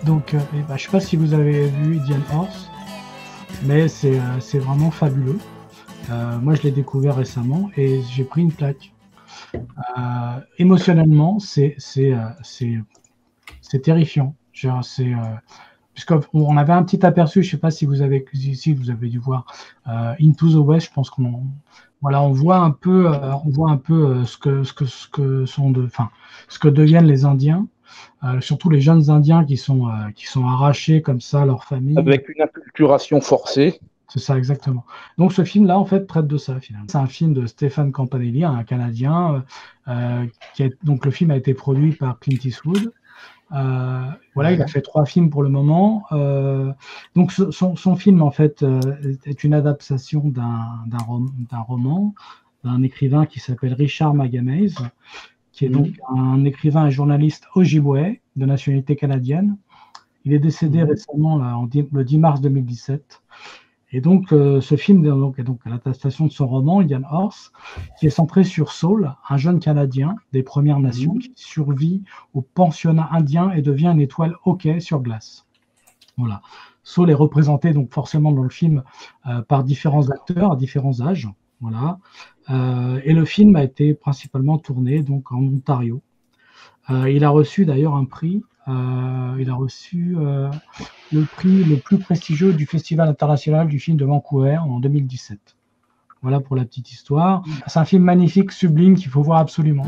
Donc, je ne sais pas si vous avez vu Indian Horse, mais c'est vraiment fabuleux. Moi, je l'ai découvert récemment et j'ai pris une claque. Émotionnellement, c'est terrifiant. Puisqu'on avait un petit aperçu, je ne sais pas si vous avez dû voir Into the West. Je pense on voit un peu, ce que deviennent les Indiens, surtout les jeunes Indiens qui sont arrachés comme ça à leur famille. Avec une acculturation forcée. C'est ça, exactement. Donc ce film-là, en fait, traite de ça, finalement. C'est un film de Stephen Campanelli, un Canadien. Donc le film a été produit par Clint Eastwood. Voilà, il a fait 3 films pour le moment. Donc son film, en fait, est une adaptation d'un roman d'un écrivain qui s'appelle Richard Magamese, qui est donc un écrivain et journaliste ojibwé de nationalité canadienne. Il est décédé récemment, là, le 10 mars 2017. Et donc, ce film est donc à l'adaptation de son roman, Indian Horse, qui est centré sur Saul, un jeune Canadien des Premières Nations qui survit au pensionnat indien et devient une étoile hockey sur glace. Voilà. Saul est représenté donc forcément dans le film par différents acteurs à différents âges. Voilà. Et le film a été principalement tourné donc en Ontario. Il a reçu d'ailleurs un prix. Il a reçu le prix le plus prestigieux du Festival international du film de Vancouver en 2017. Voilà pour la petite histoire. C'est un film magnifique, sublime, qu'il faut voir absolument.